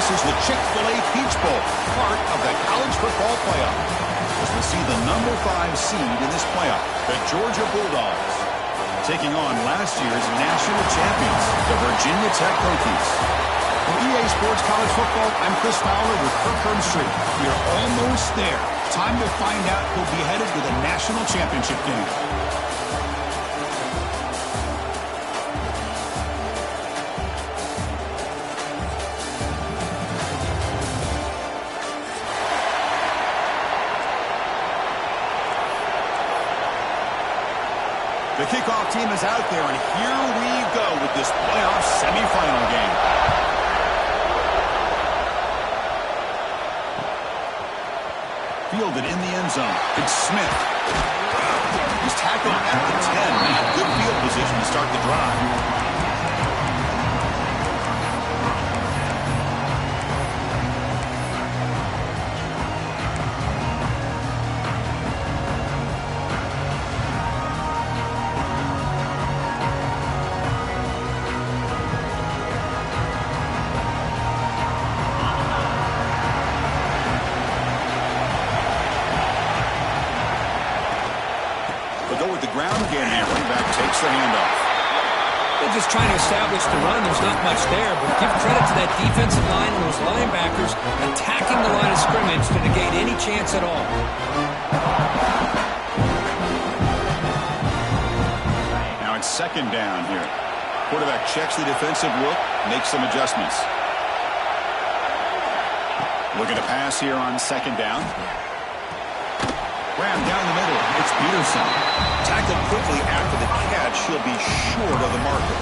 This is the Chick-fil-A Peach Bowl, part of the college football playoff. As we see the number 5 seed in this playoff, the Georgia Bulldogs, taking on last year's national champions, the Virginia Tech Hokies. For EA Sports College Football, I'm Chris Fowler with Kirk Herbstreit. We are almost there. Time to find out who'll be headed to the national championship game. The kickoff team is out there, and here we go with this playoff semifinal game. Fielded in the end zone. It's Smith. He's tackled at the 10. Man, good field position to start the drive. Takes the handoff. They're just trying to establish the run. There's not much there, but give credit to that defensive line and those linebackers attacking the line of scrimmage to negate any chance at all. Now it's second down here. Quarterback checks the defensive look, makes some adjustments. Looking to pass here on second down. Ram down the middle. It's Peterson. Tackled quickly after the catch. He'll be short of the marker.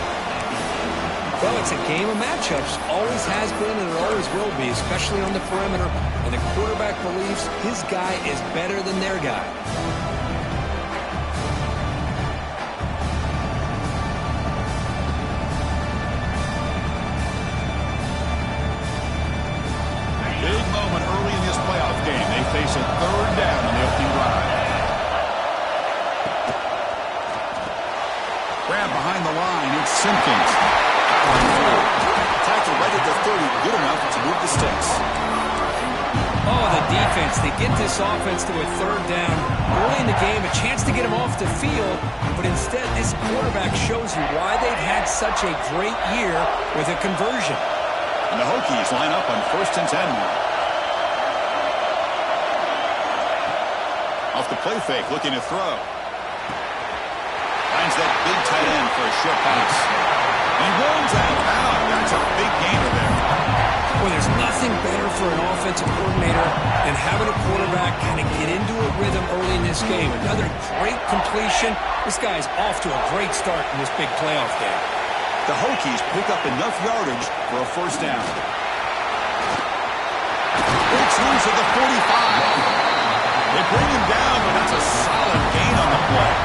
Well, it's a game of matchups. Always has been and it always will be, especially on the perimeter. And the quarterback believes his guy is better than their guy. Big moment early in this playoff game. They face a third down on the opening drive. Grab behind the line. It's Simpkins. Tackled right at the 30. Good enough to move the sticks. Oh, the defense. They get this offense to a third down. Early in the game, a chance to get him off the field. But instead, this quarterback shows you why they've had such a great year with a conversion. And the Hokies line up on 1st and 10 now. Off the play fake, looking to throw. Finds that big tight end for a short pass. He runs out. That's a big gainer there. Well, there's nothing better for an offensive coordinator than having a quarterback kind of get into a rhythm early in this game. Another great completion. This guy's off to a great start in this big playoff game. The Hokies pick up enough yardage for a first down. Breaks loose at the 45. They bring him down, but that's a solid gain on the play.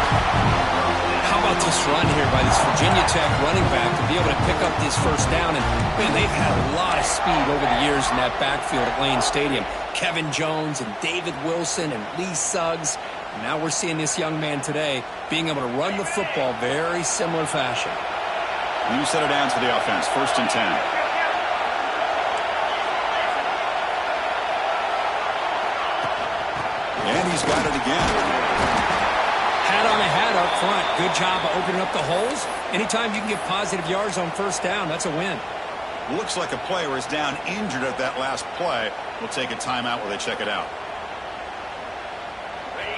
How about this run here by this Virginia Tech running back to be able to pick up this first down? And, man, they've had a lot of speed over the years in that backfield at Lane Stadium. Kevin Jones and David Wilson and Lee Suggs. And now we're seeing this young man today being able to run the football very similar fashion. New set of downs for the offense. 1st and 10. And he's got it again. Hat on a hat up front. Good job of opening up the holes. Anytime you can get positive yards on first down, that's a win. Looks like a player is down injured at that last play. We'll take a timeout while they check it out.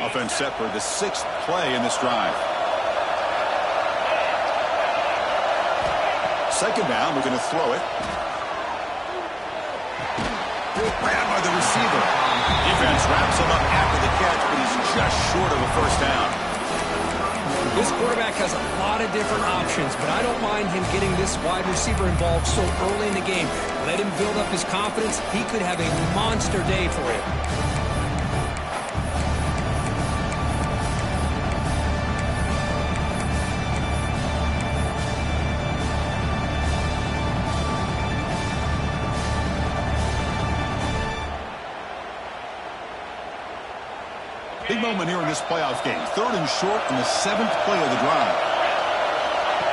Offense set for the 6th play in this drive. Second down, we're going to throw it. Good grab by the receiver. Defense wraps him up after the catch, but he's just short of a first down. This quarterback has a lot of different options, but I don't mind him getting this wide receiver involved so early in the game. Let him build up his confidence. He could have a monster day for him. Big moment here in this playoff game. 3rd and short in the 7th play of the drive.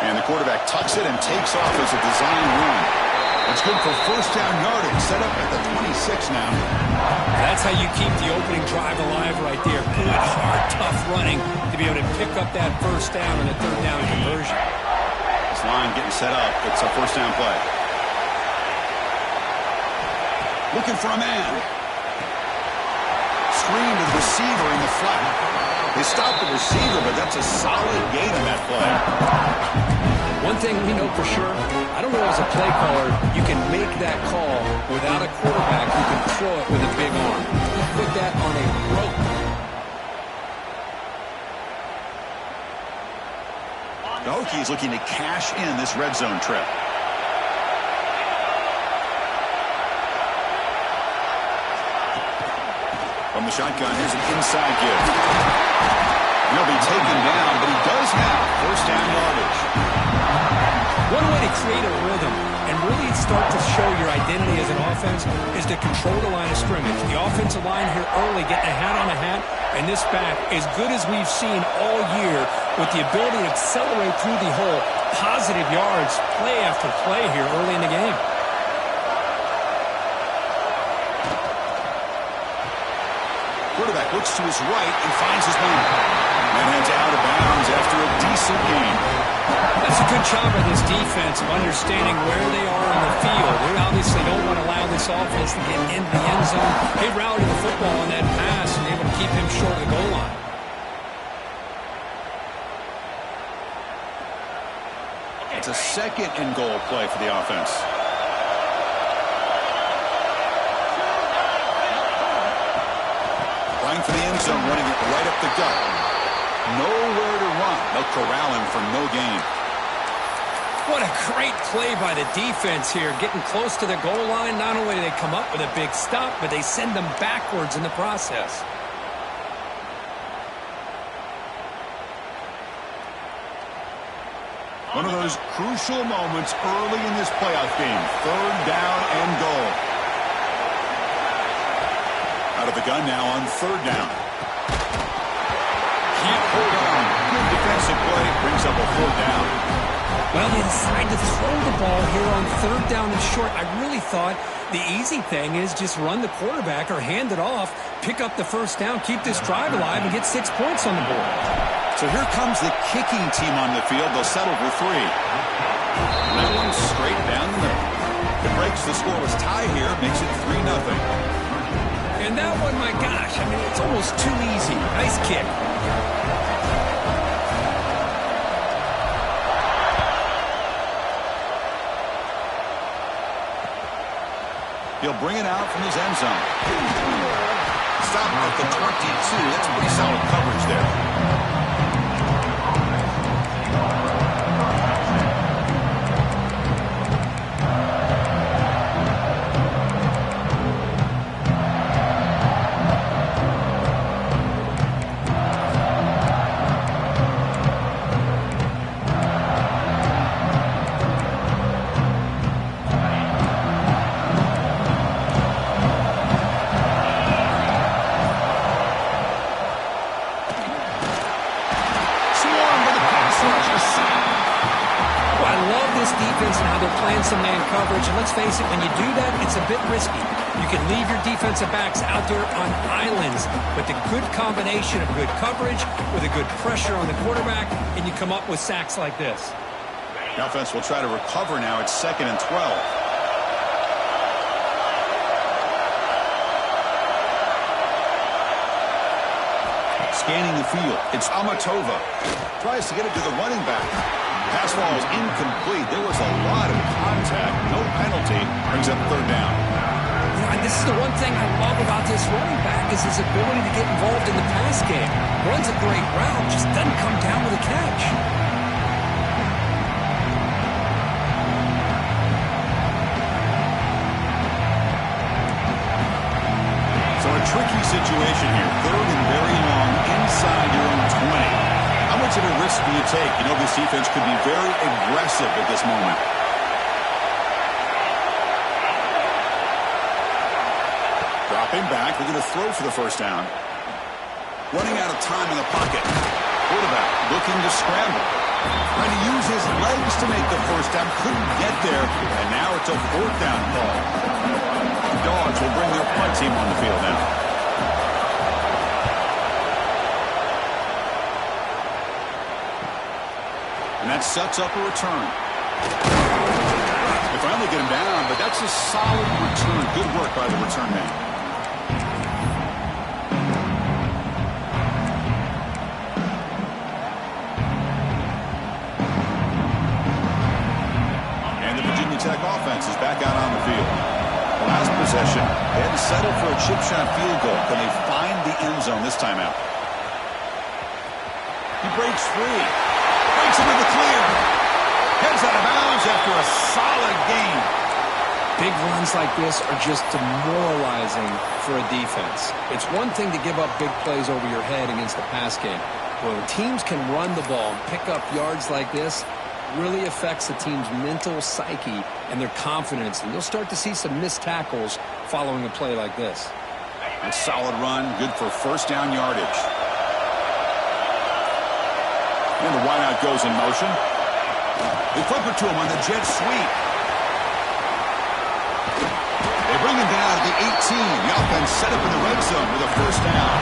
And the quarterback tucks it and takes off as a design run. It's good for first down yardage. Set up at the 26 now. That's how you keep the opening drive alive right there. Good, hard, tough running to be able to pick up that first down on the third down conversion. This line getting set up. It's a first down play. Looking for a man. Screen to the receiver in the flat. They stopped the receiver, but that's a solid gain on that play. One thing we know for sure, I don't know as a play caller, you can make that call without a quarterback who can throw it with a big arm. He put that on a rope. The Hokies looking to cash in this red zone trip. From the shotgun, here's an inside give. He'll be taken down, but he does have first down yardage. One way to create a rhythm and really start to show your identity as an offense is to control the line of scrimmage. The offensive line here early getting a hat on a hat, and this back, as good as we've seen all year, with the ability to accelerate through the hole, positive yards, play after play here early in the game. Quarterback looks to his right and finds his man. And heads out of bounds after a decent game. That's a good job by this defense of understanding where they are on the field. They obviously don't want to allow this offense to get into the end zone. They routed the football on that pass and able to keep him short of the goal line. It's a second and goal play for the offense. Playing for the end zone, running it right up the gut. Nowhere to run. They'll corral him for no gain. What a great play by the defense here. Getting close to the goal line, not only do they come up with a big stop, but they send them backwards in the process. One of those crucial moments early in this playoff game. Third down and goal. Out of the gun now on third down. Can't hold on. Good defensive play. Brings up a fourth down. Well, they decide to throw the ball here on third down and short. I really thought the easy thing is just run the quarterback or hand it off, pick up the first down, keep this drive alive, and get 6 points on the board. So here comes the kicking team on the field. They'll settle for 3. And that one's straight down the middle. It breaks the scoreless tie here, makes it 3-0. And that one, my gosh, I mean, it's almost too easy. Nice kick. He'll bring it out from his end zone. Stop at the 22. That's pretty solid coverage there. And let's face it, when you do that, it's a bit risky. You can leave your defensive backs out there on islands, but the good combination of good coverage with a good pressure on the quarterback, and you come up with sacks like this. The offense will try to recover now. It's 2nd and 12. Scanning the field. It's Amatova. Tries to get it to the running back. Pass ball is incomplete. There was a lot of contact. No penalty. Brings up third down. Yeah, this is the one thing I love about this running back is his ability to get involved in the pass game. Runs a great route, just doesn't come down with a catch. So a tricky situation here. Third and very long inside your own 20. How much of a risk do you take? You know, this defense could be very aggressive at this moment. Dropping back. We're going to throw for the first down. Running out of time in the pocket. quarterback looking to scramble. Trying to use his legs to make the first down. Couldn't get there, and now it's a fourth down call. Dogs will bring their punt team on the field now. And that sets up a return. They finally get him down, but that's a solid return. Good work by the return man. And the Virginia Tech offense is back out on the field. The last possession, they had to settle for a chip shot field goal. Can they find the end zone this time out? He breaks free. Breaks into the clear. Heads out of bounds after a solid gain. Big runs like this are just demoralizing for a defense. It's one thing to give up big plays over your head against the pass game. When teams can run the ball and pick up yards like this, really affects the team's mental psyche and their confidence. And you'll start to see some missed tackles following a play like this. A solid run, good for first down yardage. And the wideout goes in motion. They flip it to him on the jet sweep. They bring him down at the 18. The offense set up in the red zone with a first down.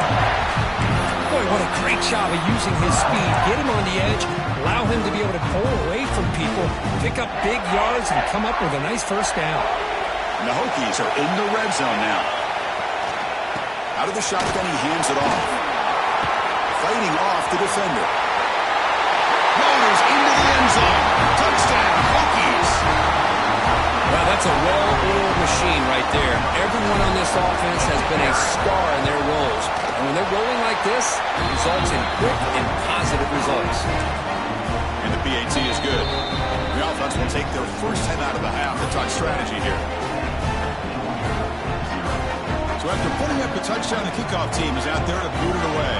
Boy, what a great job of using his speed. Get him on the edge, allow him to be able to pull away from people, pick up big yards, and come up with a nice first down. And the Hokies are in the red zone now. Out of the shotgun, he hands it off. Fighting off the defender. Motors into the end zone. Touchdown, Hokies. Well, that's a well-oiled machine right there. Everyone on this offense has been a star in their roles. And when they're rolling like this, it results in quick and positive results. And the PAT is good. The offense will take their first head out of the half to talk strategy here. So after putting up a touchdown, the kickoff team is out there to boot it away.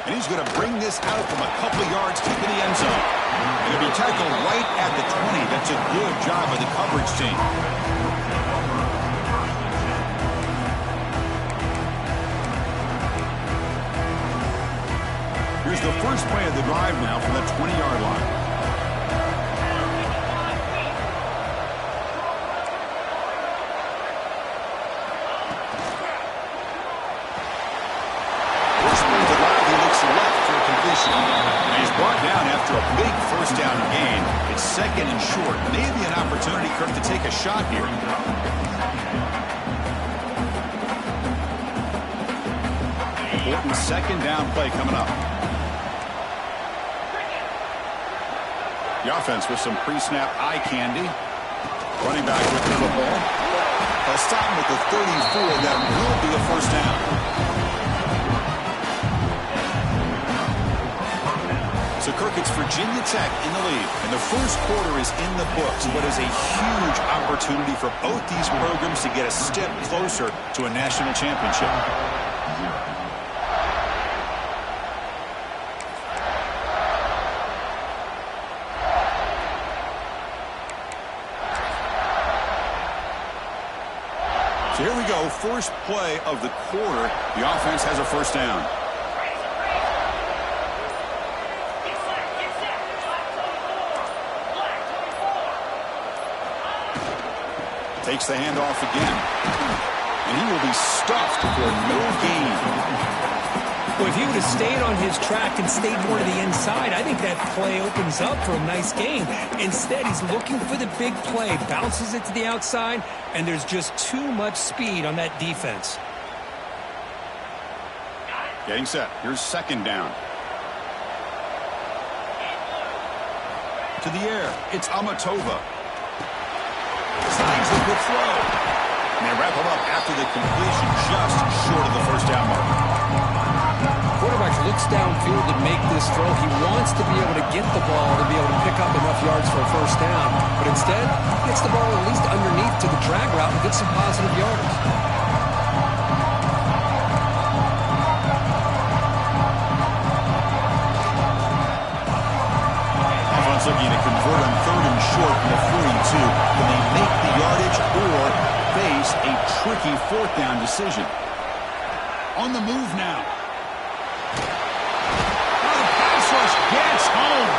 And he's going to bring this out from a couple of yards deep in the end zone. And he'll be tackled right at the 20. That's a good job by the coverage team. Here's the first play of the drive now from the 20-yard line. And he's brought down after a big first down gain. It's second and short. Maybe an opportunity, Kirk, to take a shot here. Important second down play coming up. The offense with some pre-snap eye candy. Running back with the football. They'll stop him with the 34. That will be a first down. So, Kirk, it's Virginia Tech in the lead, and the first quarter is in the books. What is a huge opportunity for both these programs to get a step closer to a national championship. So here we go, first play of the quarter. The offense has a first down. Takes the handoff again. And he will be stuffed for no gain. Well, if he would have stayed on his track and stayed more to the inside, I think that play opens up for a nice gain. Instead, he's looking for the big play, bounces it to the outside, and there's just too much speed on that defense. Getting set. Here's second down. To the air. It's Amatova. Slides the good throw. And they wrap him up after the completion, just short of the first down mark. Quarterback looks downfield to make this throw. He wants to be able to get the ball to be able to pick up enough yards for a first down. But instead, he gets the ball at least underneath to the drag route and gets some positive yards. Offense looking to convert on third and short. short from the 42. Can they make the yardage or face a tricky fourth down decision? On the move now. Oh, the pass rush gets home.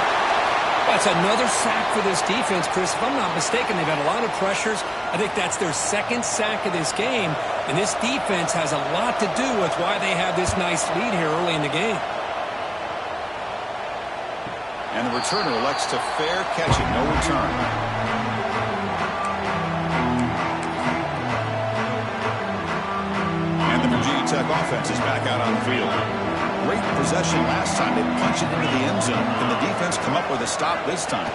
That's another sack for this defense, Chris. If I'm not mistaken, they've had a lot of pressures. I think that's their second sack of this game. And this defense has a lot to do with why they have this nice lead here early in the game. And the returner elects to fair catch it. No return. And the Virginia Tech offense is back out on the field. Great possession last time. They punch it into the end zone. Can the defense come up with a stop this time?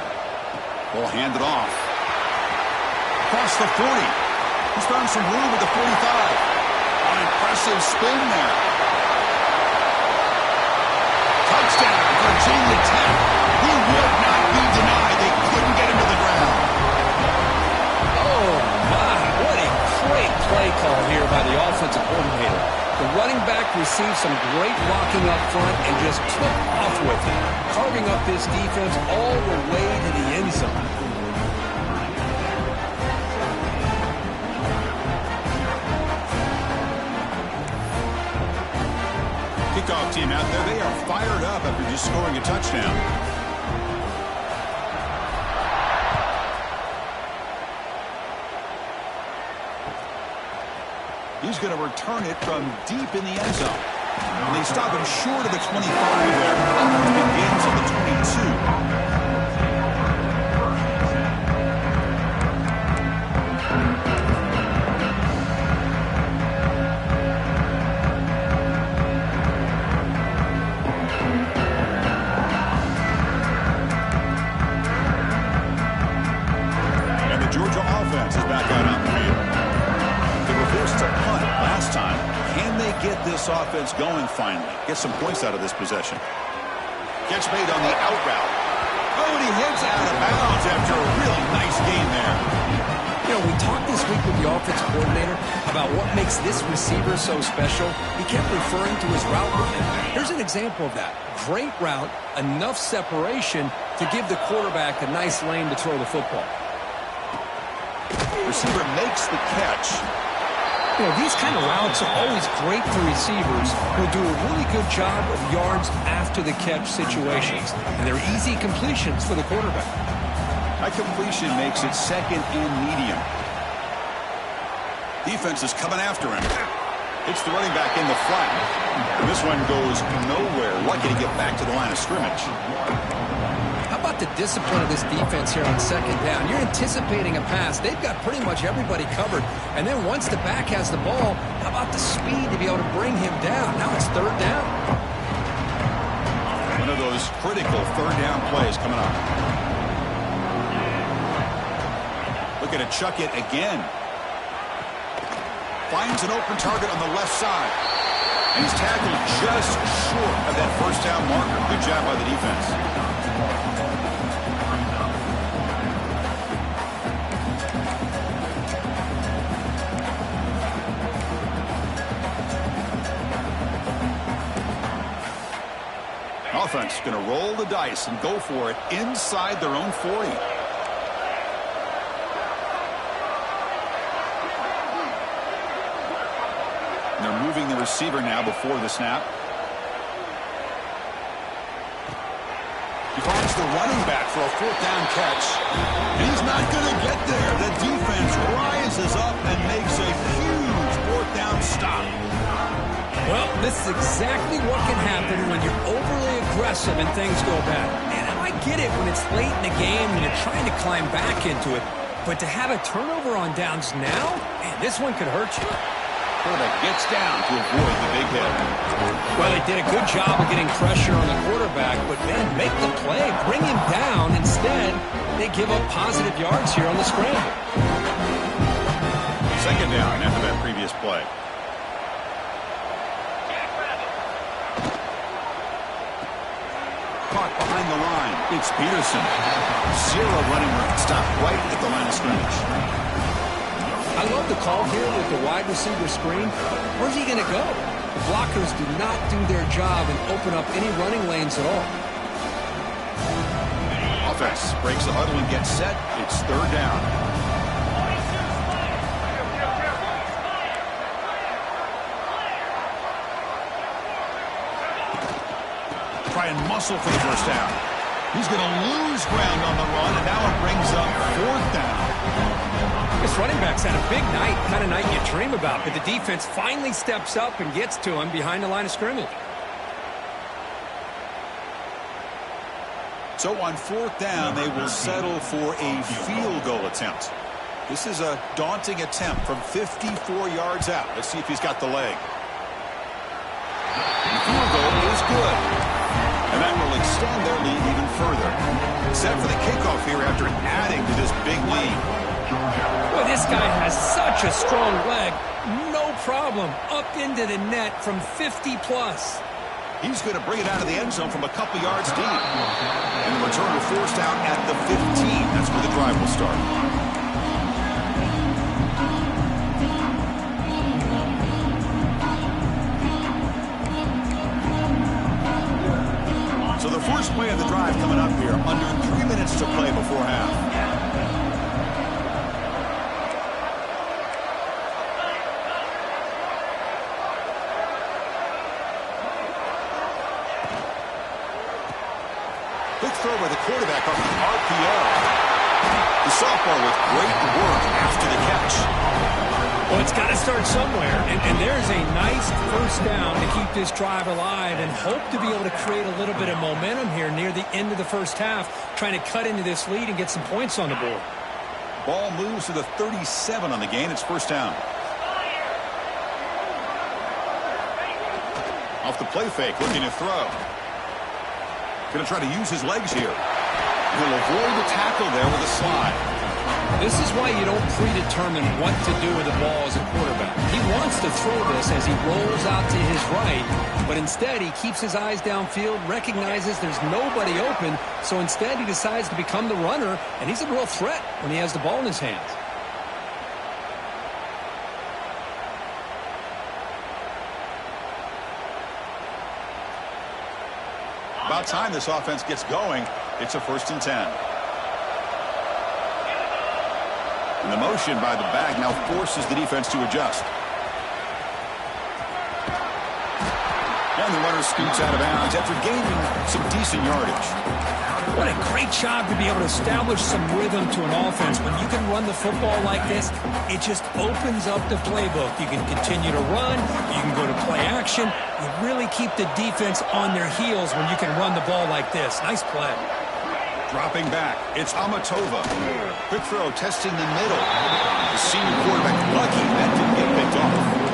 We'll hand it off. Across the 40. He's found some room at the 45. An impressive spin there. Touchdown, Virginia Tech. He would not be denied. They couldn't get him to the ground. Oh, my. What a great play call here by the offensive coordinator. The running back received some great blocking up front and just took off with it, carving up this defense all the way to the end zone. Kickoff team out there, they are fired up after just scoring a touchdown. He's going to return it from deep in the end zone. And they stop him short of the 25 there. It begins on the 22. And the Georgia offense is back out on the field. They were forced to punt last time. Can they get this offense going finally? Get some points out of this possession. Catch made on the out route. Oh, and he heads out of bounds after a really nice game there. You know, we talked this week with the offensive coordinator about what makes this receiver so special. He kept referring to his route running. Here's an example of that. Great route, enough separation to give the quarterback a nice lane to throw the football. Receiver makes the catch. You know, these kind of routes are always great for receivers who do a really good job of yards after the catch situations. And they're easy completions for the quarterback. That completion makes it second and medium. Defense is coming after him. It's the running back in the flat. And this one goes nowhere. Lucky to get back to the line of scrimmage. How about the discipline of this defense here on second down? You're anticipating a pass. They've got pretty much everybody covered. And then once the back has the ball, how about the speed to be able to bring him down? Now it's third down. One of those critical third down plays coming up. Looking to chuck it again. Finds an open target on the left side. And he's tackled just short of that first down marker. Good job by the defense. Offense going to roll the dice and go for it inside their own 40. And they're moving the receiver now before the snap. He finds the running back for a fourth down catch. And he's not going to get there. The defense rises up and makes a huge fourth down stop. Well, this is exactly what can happen when you're overly aggressive and things go bad. And I get it when it's late in the game and you're trying to climb back into it. But to have a turnover on downs now, man, this one could hurt you. Quarterback gets down to avoid the big hit. Well, they did a good job of getting pressure on the quarterback, but, man, make the play. Bring him down. Instead, they give up positive yards here on the scramble. Second down after that previous play. Caught behind the line. It's Peterson. Zero running room. Stop right at the line of scrimmage. I love the call here with the wide receiver screen. Where's he going to go? The blockers do not do their job and open up any running lanes at all. offense breaks the huddle and gets set. It's third down. Try and muscle for the first down. He's going to lose ground on the run, and now it brings up fourth down. This running back's had a big night, kind of night you dream about, but the defense finally steps up and gets to him behind the line of scrimmage. So on fourth down, they will settle for a field goal attempt. This is a daunting attempt from 54 yards out. Let's see if he's got the leg. The field goal is good. And that will extend their lead even further. Set for the kickoff here after adding to this big lead. Boy, this guy has such a strong leg. No problem. Up into the net from 50-plus. He's going to bring it out of the end zone from a couple yards deep. And the return will force down at the 15. That's where the drive will start. So the first play of the drive coming up here. Under 3 minutes to play before half. Quick throw by the quarterback off the RPO. The sophomore with great work after the catch. Well, it's got to start somewhere, and there's a nice first down to keep this drive alive and hope to be able to create a little bit of momentum here near the end of the first half, trying to cut into this lead and get some points on the board. Ball moves to the 37 on the gain. It's first down. Off the play fake, looking to throw. Going to try to use his legs here. He'll avoid the tackle there with a slide. This is why you don't predetermine what to do with the ball as a quarterback. He wants to throw this as he rolls out to his right, but instead he keeps his eyes downfield, recognizes there's nobody open, so instead he decides to become the runner, and he's a real threat when he has the ball in his hands. About time this offense gets going. It's a 1st and 10. And the motion by the back now forces the defense to adjust. And the runner scoots out of bounds after gaining some decent yardage. What a great job to be able to establish some rhythm to an offense. When you can run the football like this, it just opens up the playbook. You can continue to run. You can go to play action. You really keep the defense on their heels when you can run the ball like this. Nice play. Dropping back, it's Amatova. Quick throw, testing the middle. The senior quarterback lucky that didn't get picked off.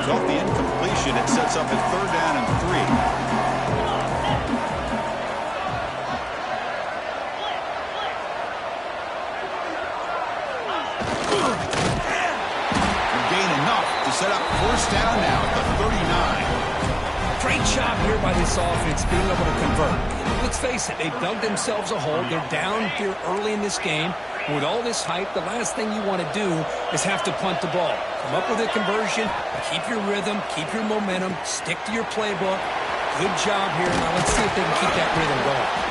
Off the incompletion, it sets up at 3rd down and 3. Gain enough to set up 1st down now at the 39. Great job here by this offense being able to convert. Let's face it, they've dug themselves a hole. They're down here early in this game. With all this hype, the last thing you want to do is have to punt the ball. Come up with a conversion, keep your rhythm, keep your momentum, stick to your playbook. Good job here. Now let's see if they can keep that rhythm going.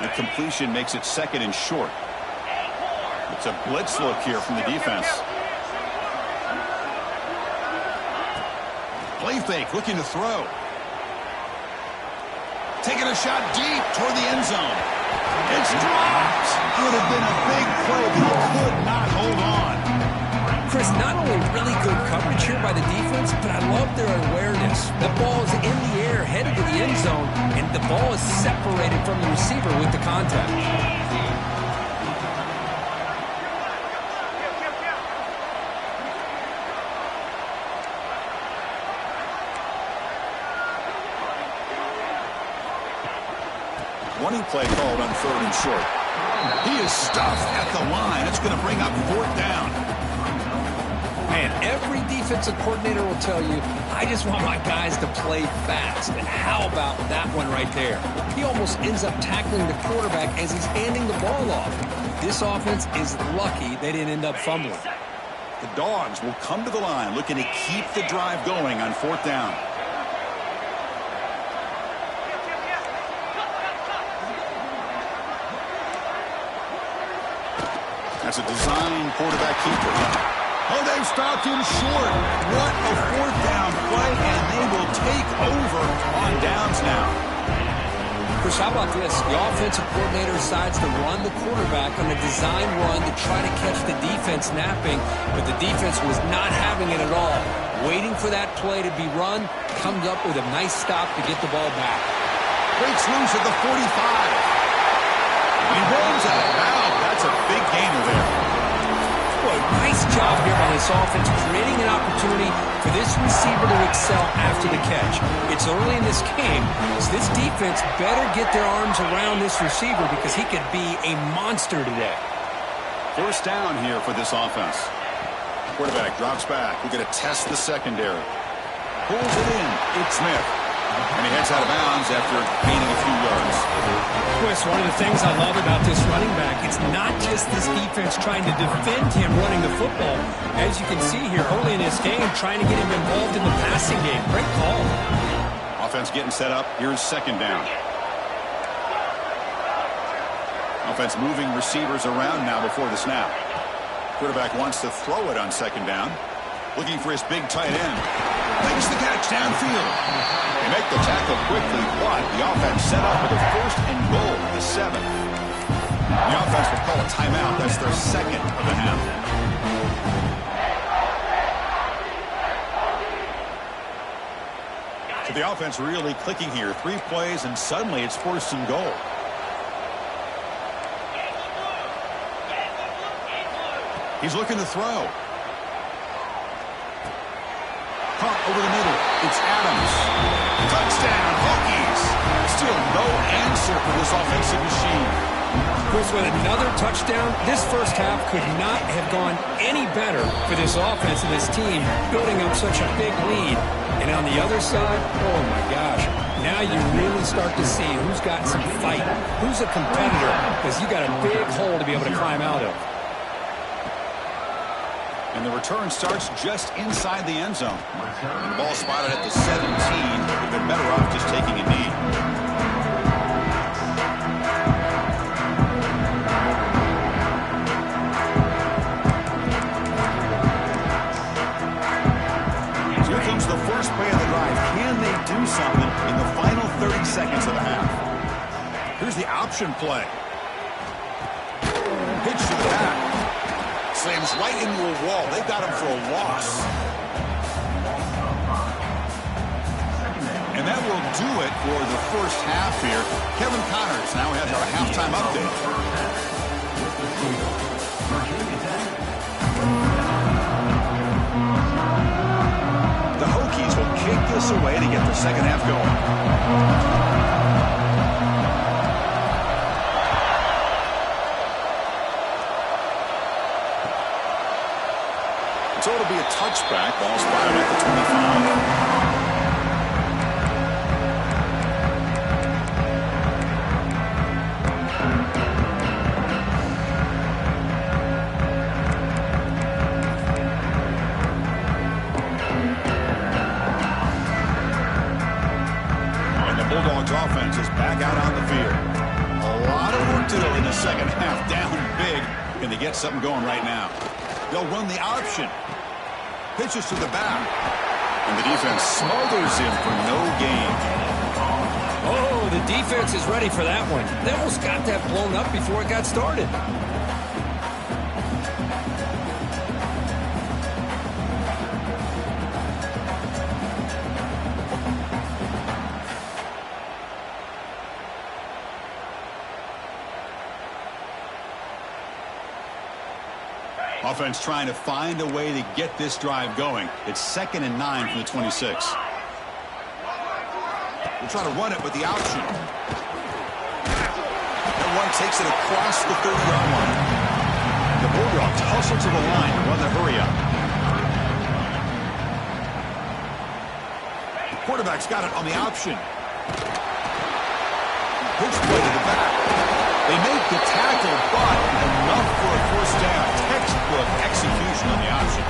The completion makes it 2nd and short. It's a blitz look here from the defense. Play fake, looking to throw. Taking a shot deep toward the end zone. It's dropped. Would have been a big play, but he could not hold on. Chris, not only really good coverage here by the defense, but I love their awareness. The ball is in the air, headed to the end zone, and the ball is separated from the receiver with the contact. running play called on 3rd and short. He is stuffed at the line. It's going to bring up 4th down. Man, every defensive coordinator will tell you, I just want my guys to play fast. And how about that one right there? He almost ends up tackling the quarterback as he's handing the ball off. This offense is lucky they didn't end up fumbling. The Dogs will come to the line looking to keep the drive going on 4th down. That's a design quarterback keeper. Oh, they've stopped him short. What a 4th down play, and they will take over on downs now. Chris, how about this? The offensive coordinator decides to run the quarterback on a design run to try to catch the defense napping, but the defense was not having it at all. Waiting for that play to be run, comes up with a nice stop to get the ball back. Breaks loose at the 45. He rolls out of bounds. That's a big gainer there. Boy, nice job here by this offense, creating an opportunity for this receiver to excel after the catch. It's early in this game, so this defense better get their arms around this receiver because he could be a monster today. 1st down here for this offense. Quarterback drops back. We're going to test the secondary. Pulls it in. It's Smith. And he heads out of bounds after gaining a few yards. Chris, one of the things I love about this running back, it's not just this defense trying to defend him running the football. As you can see here early in this game, trying to get him involved in the passing game. Great call. Offense getting set up. Here's 2nd down. Offense moving receivers around now before the snap. Quarterback wants to throw it on 2nd down. Looking for his big tight end. Makes the catch downfield. They make the tackle quickly, but the offense set up with a 1st and goal at the 7. The offense will call a timeout. That's their 2nd of the half. So the offense really clicking here. 3 plays, and suddenly it's 1st and goal. He's looking to throw. Pump over the middle. It's Adams. Touchdown, Hokies. Still no answer for this offensive machine. Chris, with another touchdown, this first half could not have gone any better for this offense and this team, building up such a big lead. And on the other side, oh my gosh, now you really start to see who's got some fight, who's a competitor, because you got a big hole to be able to climb out of. And the return starts just inside the end zone. And the ball spotted at the 17. They've been better off just taking a knee. So here comes the first play of the drive. Can they do something in the final 30 seconds of the half? Here's the option play. Pitch to the back. Slams right into a wall. They've got him for a loss. And that will do it for the first half here. Kevin Connors now has our halftime update. The Hokies will kick this away to get the second half going. So it'll be a touchback. Ball spotted at the 25. And the Bulldogs offense is back out on the field. A lot of work to do in the second half. Down big. Can they get something going right now? They'll run the option. Pitches to the back. And the defense smothers him for no gain. Oh, the defense is ready for that one. They almost got that blown up before it got started. Offense trying to find a way to get this drive going. It's 2nd and 9 from the 26. We'll try to run it with the option. one takes it across the 30-yard line. The Bulldogs hustle to the line to run the hurry up. The quarterback's got it on the option. Pitch play to the back. They make the tackle, but enough for a first down. Textbook execution on the option.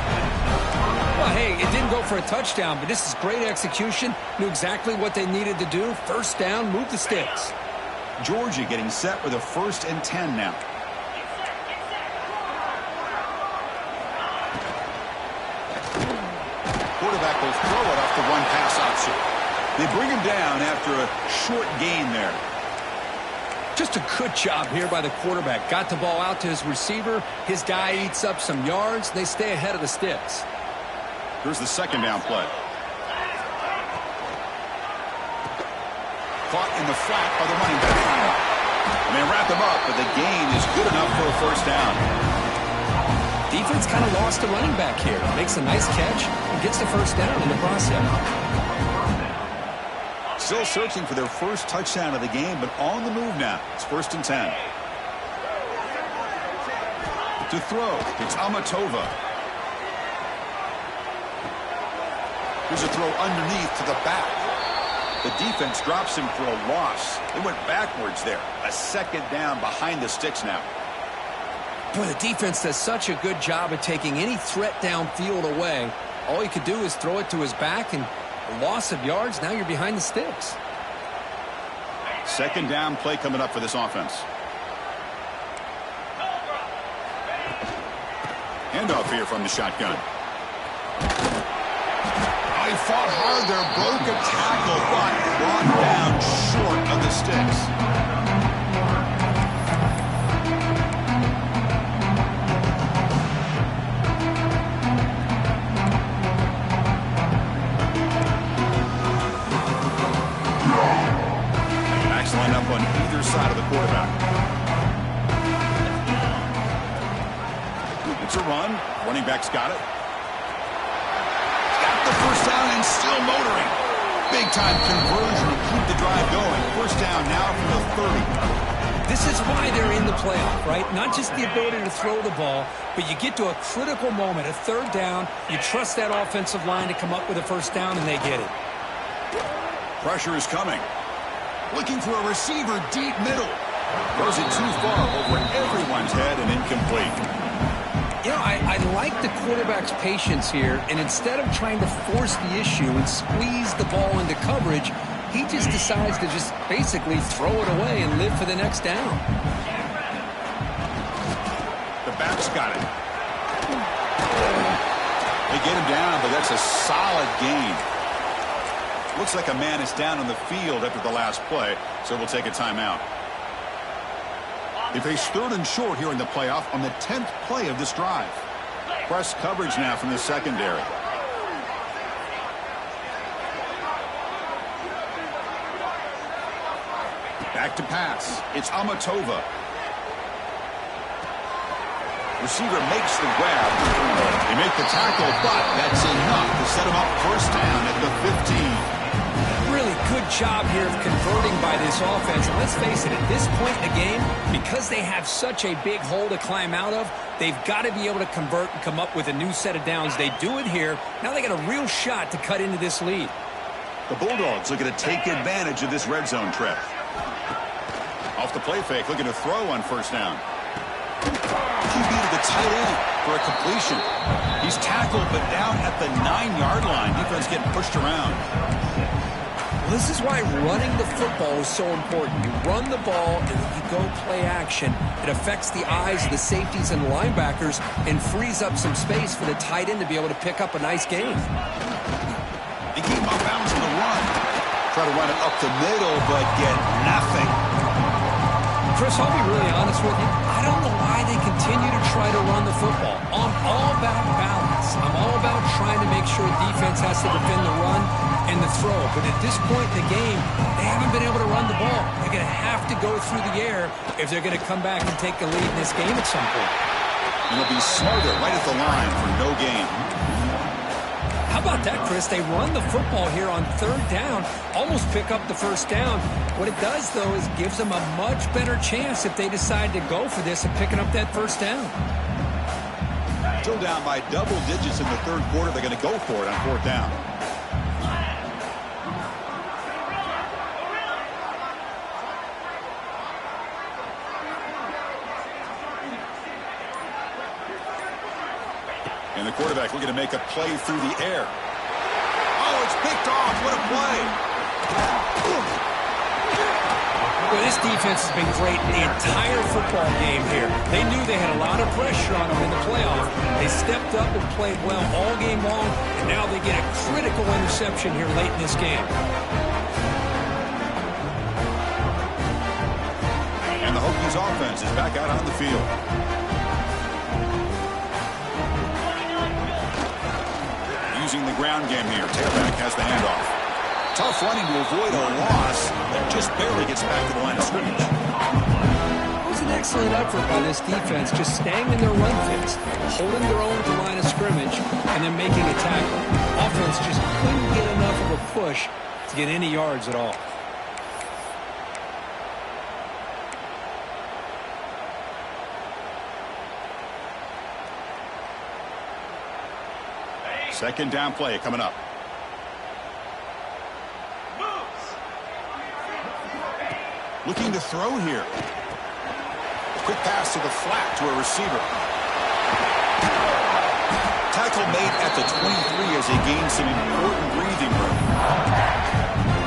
Well, hey, it didn't go for a touchdown, but this is great execution. Knew exactly what they needed to do. First down, move the sticks. Georgia getting set with a 1st and 10 now. Quarterback will throw it off the one-pass option. They bring him down after a short gain there. Just a good job here by the quarterback. Got the ball out to his receiver. His guy eats up some yards. They stay ahead of the sticks. Here's the second down play. Caught in the flat by the running back. And they wrap him up, but the gain is good enough for a first down. Defense kind of lost the running back here. Makes a nice catch and gets the first down in the process. Still searching for their first touchdown of the game, but on the move now. It's 1st and 10. To throw, it's Amatova. Here's a throw underneath to the back. The defense drops him for a loss. They went backwards there. A second down behind the sticks now. Boy, the defense does such a good job of taking any threat downfield away. All he could do is throw it to his back, and a loss of yards, now you're behind the sticks. Second down play coming up for this offense. Handoff here from the shotgun. Oh, he fought hard there, broke a tackle, but brought down short of the sticks. Line up on either side of the quarterback. It's a run. Running back's got it. Got the first down and still motoring. Big time conversion to keep the drive going. First down now from the 30. This is why they're in the playoff, right? Not just the ability to throw the ball, but you get to a critical moment, a third down. You trust that offensive line to come up with a first down, and they get it. Pressure is coming. Looking for a receiver deep middle. Throws it too far over everyone's head and incomplete. You know, I like the quarterback's patience here, and instead of trying to force the issue and squeeze the ball into coverage, he just decides to just basically throw it away and live for the next down. The back's got it. They get him down, but that's a solid gain. Looks like a man is down on the field after the last play, so we'll take a timeout. They face 3rd and short here in the playoff on the 10th play of this drive. Press coverage now from the secondary. Back to pass. It's Amatova. Receiver makes the grab. They make the tackle, but that's enough to set him up first down at the 15. Really good job here of converting by this offense. And let's face it, at this point in the game, because they have such a big hole to climb out of, they've got to be able to convert and come up with a new set of downs. They do it here. Now they got a real shot to cut into this lead. The Bulldogs looking to take advantage of this red zone trip. Off the play fake, looking to throw on first down. QB to the tight end for a completion. He's tackled, but down at the 9-yard line. Defense getting pushed around. Well, this is why running the football is so important. You run the ball, and then you go play action. It affects the eyes of the safeties and linebackers and frees up some space for the tight end to be able to pick up a nice gain. They keep him off bounds on the run. Try to run it up the middle, but get nothing. Chris, I'll be really honest with you. I don't know why they continue to try to run the football. I'm all about balance. I'm all about trying to make sure defense has to defend the run and the throw. But at this point in the game, they haven't been able to run the ball. They're going to have to go through the air if they're going to come back and take the lead in this game at some point. And they'll be smarter right at the line for no gain. How about that, Chris? They run the football here on third down, almost pick up the first down. What it does, though, is gives them a much better chance if they decide to go for this and picking up that first down. Still down by double digits in the third quarter. They're going to go for it on fourth down. And the quarterback looking to make a play through the air. Oh, it's picked off. What a play. Well, this defense has been great the entire football game here. They knew they had a lot of pressure on them in the playoff. They stepped up and played well all game long, and now they get a critical interception here late in this game. And the Hokies offense is back out on the field. Using the ground game here. Tailback has the handoff. Tough running to avoid a loss that just barely gets back to the line of scrimmage. It was an excellent effort by this defense, just staying in their run fits, holding their own at the line of scrimmage, and then making a tackle. Offense just couldn't get enough of a push to get any yards at all. Second down play coming up. Looking to throw here. Quick pass to the flat to a receiver. Tackle made at the 23 as he gains some important breathing room.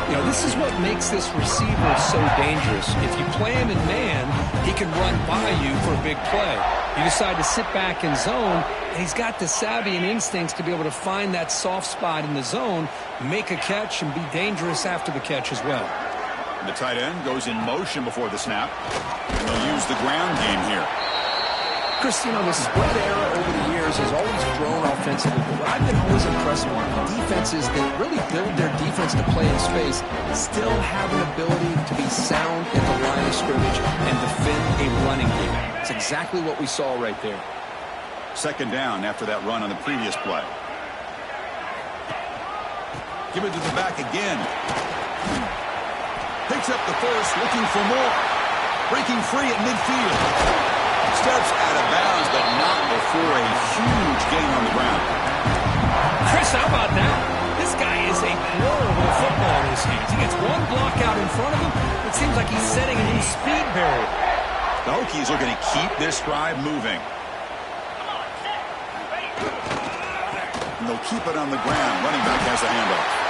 You know, this is what makes this receiver so dangerous. If you play him in man, he can run by you for a big play. You decide to sit back in zone, and he's got the savvy and instincts to be able to find that soft spot in the zone, make a catch, and be dangerous after the catch as well. And the tight end goes in motion before the snap, and they'll use the ground game here. Chris, you know, the spread era over the years has always grown offensively, but what I've been always impressed with defenses that really build their defense to play in space still have an ability to be sound at the line of scrimmage and defend a running game. It's exactly what we saw right there. Second down after that run on the previous play. Give it to the back again. Picks up the first, looking for more. Breaking free at midfield. Steps out of bounds, but not before a huge gain on the ground. Chris, how about that? This guy is a pro with football in his hands. He gets one block out in front of him. It seems like he's setting a new speed barrier. The Hokies are going to keep this drive moving. And they'll keep it on the ground. Running back has the handoff.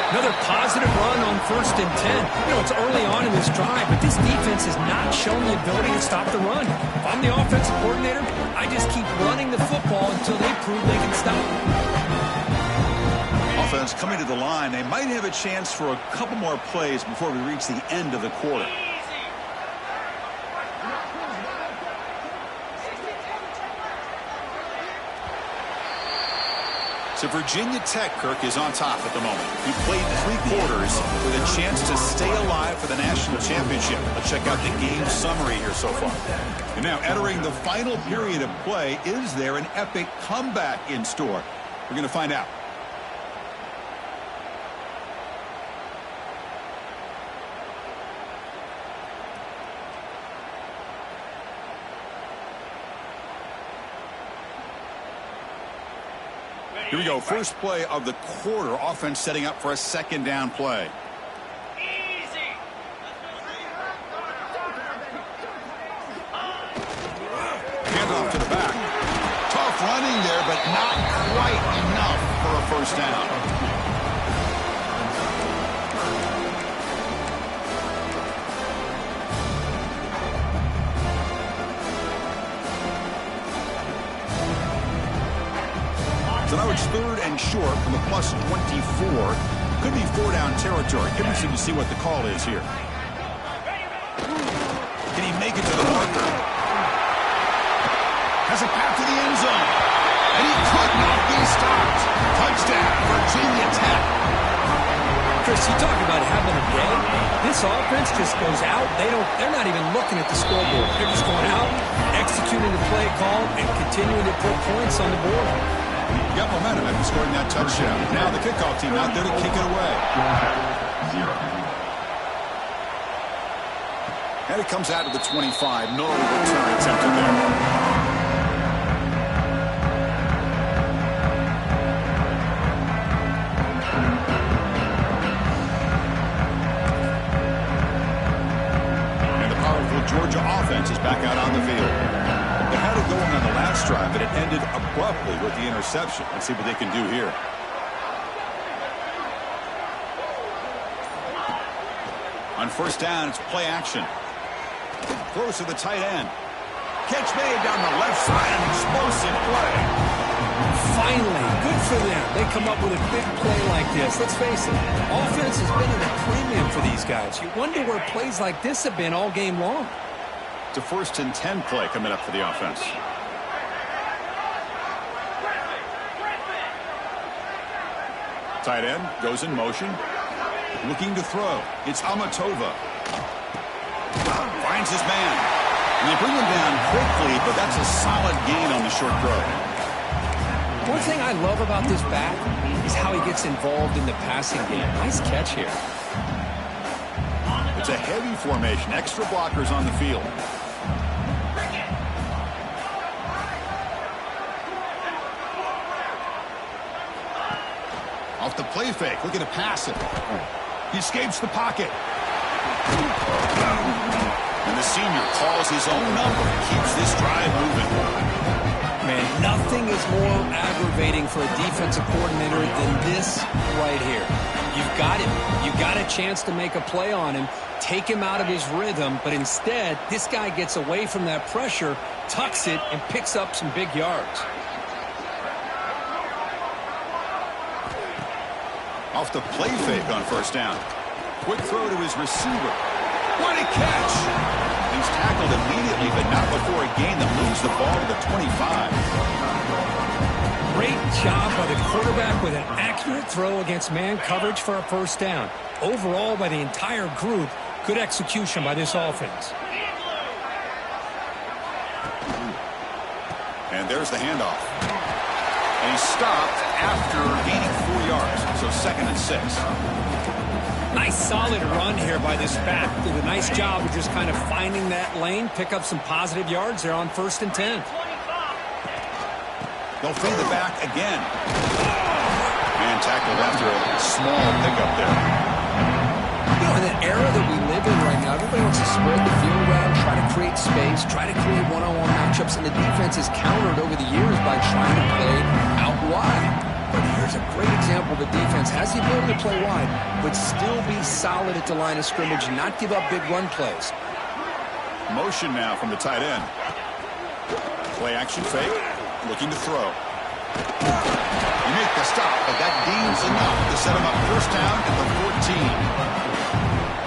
Another positive run on 1st and 10. You know, it's early on in this drive, but this defense has not shown the ability to stop the run. If I'm the offensive coordinator, I just keep running the football until they prove they can stop it. Offense coming to the line. They might have a chance for a couple more plays before we reach the end of the quarter. So Virginia Tech, Kirk, is on top at the moment. He played 3 quarters with a chance to stay alive for the national championship. Let's check out the game summary here so far. And now entering the final period of play, is there an epic comeback in store? We're going to find out. Here we go. First play of the quarter. Offense setting up for a second down play. Easy. Handoff to the back. Tough running there, but not quite enough for a first down. So now it's 3rd and short from the +24. Could be 4-down territory. Interesting to see what the call is here. Can he make it to the marker? Has a path to the end zone. And he could not be stopped. Touchdown, Virginia Tech. Chris, you talk about having a day. This offense just goes out. They're not even looking at the scoreboard. They're just going out, executing the play call, and continuing to put points on the board. Got momentum after scoring that touchdown. Now the kickoff team out there to kick it away. And it comes out to the 25. No return attempted there. Georgia offense is back out on the field. They had it going on the last drive, but it ended abruptly with the interception. Let's see what they can do here. On first down, it's play action. Throws to the tight end. Catch made down the left side, an explosive play. Finally, good for them. They come up with a big play like this. Let's face it, offense has been at a premium for these guys. You wonder where plays like this have been all game long. It's a 1st and 10 play coming up for the offense. Tight end goes in motion. Looking to throw. It's Amatova. Finds his man. And they bring him down quickly, but that's a solid gain on the short throw. One thing I love about this back is how he gets involved in the passing game. Nice catch here. It's a heavy formation. Extra blockers on the field. Off the play fake. Looking to pass it. He escapes the pocket. And the senior calls his own number and keeps this drive moving. Man, nothing is more aggravating for a defensive coordinator than this right here. You've got him. You've got a chance to make a play on him, take him out of his rhythm, but instead, this guy gets away from that pressure, tucks it, and picks up some big yards. Off the play fake on first down. Quick throw to his receiver. What a catch! He's tackled immediately, but not before a gain that moves the ball to the 25. Great job by the quarterback with an accurate throw against man coverage for a first down. Overall, by the entire group, good execution by this offense. And there's the handoff. And he stopped after gaining 4 yards, so 2nd and 6. Nice solid run here by this back. Did a nice job of just kind of finding that lane, pick up some positive yards there on 1st and 10. They'll fade the back again. Man tackled after a small pickup there. You know, in the era that we live in right now, everybody wants to spread the field around, try to create space, try to create one-on-one matchups, and the defense has countered over the years by trying to play out wide. But here's a great example. The defense has the ability to play wide, but still be solid at the line of scrimmage and not give up big run plays. Motion now from the tight end. Play action fake. Looking to throw. You make the stop, but that deems enough to set him up first down at the 14.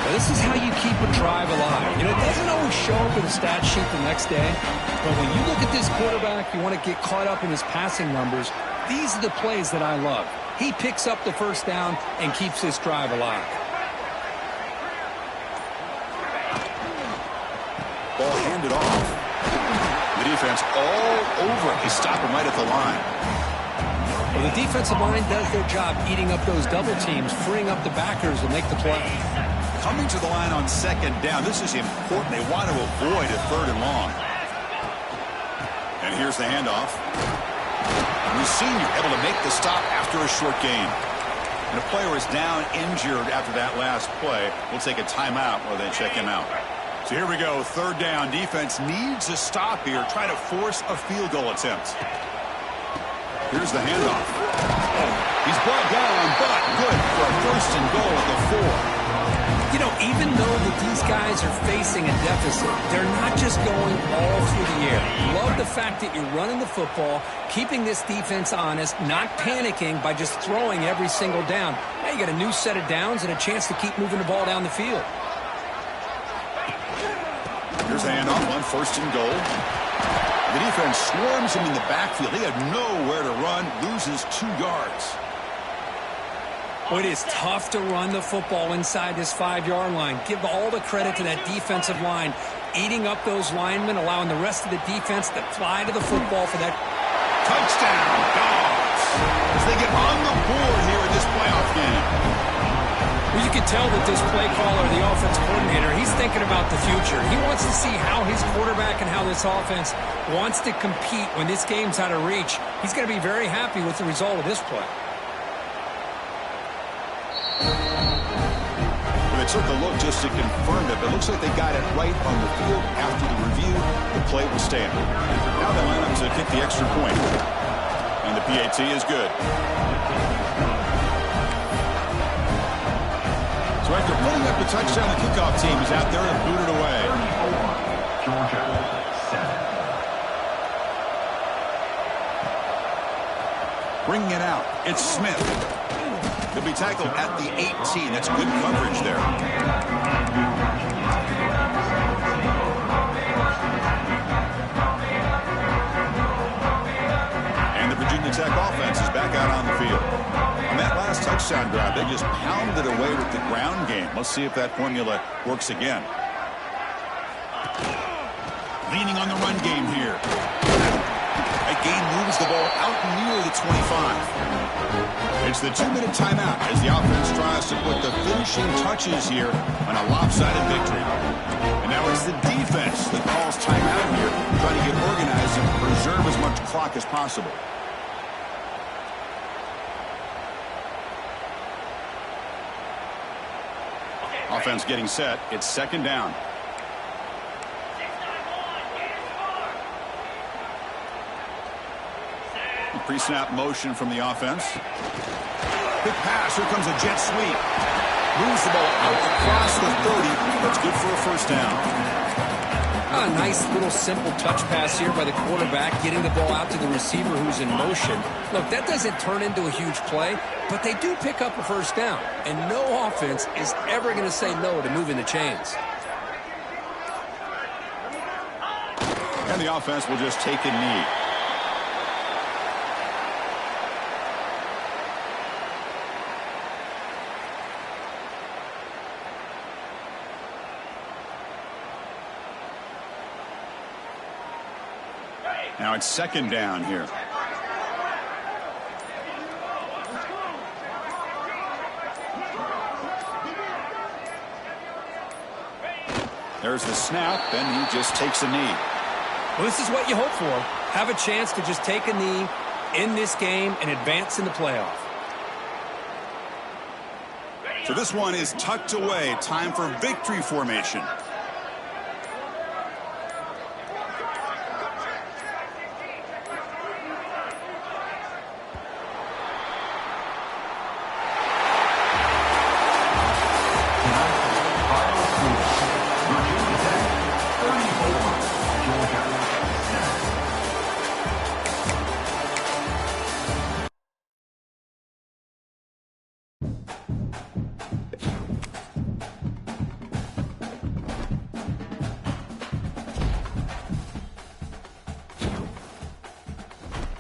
Now, this is how you keep a drive alive. You know, it doesn't always show up in the stat sheet the next day, but when you look at this quarterback, you want to get caught up in his passing numbers. These are the plays that I love. He picks up the first down and keeps this drive alive. Ball handed off. The defense all over it. They stop him right at the line. Well, the defensive line does their job eating up those double teams, freeing up the backers to make the play. Coming to the line on 2nd down. This is important. They want to avoid a 3rd and long. And here's the handoff. The senior able to make the stop after a short gain. And a player is down injured after that last play. We'll take a timeout while they check him out. So here we go. 3rd down. Defense needs a stop here. Try to force a field goal attempt. Here's the handoff. He's brought down, but good for a 1st and goal at the 4. You know, even though that these guys are facing a deficit, they're not just going all through the air. Love the fact that you're running the football, keeping this defense honest, not panicking by just throwing every single down. Now you got a new set of downs and a chance to keep moving the ball down the field. Here's the handoff on 1st and goal. The defense swarms him in the backfield. He had nowhere to run, loses 2 yards. Well, it is tough to run the football inside this 5-yard line. Give all the credit to that defensive line, eating up those linemen, allowing the rest of the defense to fly to the football for that. Touchdown, Dogs. get on the board here in this playoff game. Well, you can tell that this play caller, the offense coordinator, he's thinking about the future. He wants to see how his quarterback and how this offense wants to compete when this game's out of reach. He's going to be very happy with the result of this play. They took a look just to confirm it, but it looks like they got it right on the field. After the review, the play will stand. Now they line up to kick the extra point. And the PAT is good. So after putting up the touchdown, the kickoff team is out there and booted away. Georgia 7. Bringing it out, it's Smith. He'll be tackled at the 18. That's good coverage there. And the Virginia Tech offense is back out on the field. On that last touchdown drive, they just pounded away with the ground game. Let's see if that formula works again. Leaning on the run game here. That game moves the ball out near the 25. It's the 2-minute timeout as the offense tries to put the finishing touches here on a lopsided victory. And now it's the defense that calls timeout here, trying to get organized and preserve as much clock as possible. Offense getting set. It's second down. Pre-snap motion from the offense. Big pass. Here comes a jet sweep. Moves the ball out across the 30. That's good for a first down. A nice little simple touch pass here by the quarterback, getting the ball out to the receiver who's in motion. Look, that doesn't turn into a huge play, but they do pick up a first down. And no offense is ever going to say no to moving the chains. And the offense will just take a knee. Now it's second down here. There's the snap, and he just takes a knee. Well, this is what you hope for. Have a chance to just take a knee in this game and advance in the playoff. So this one is tucked away. Time for victory formation.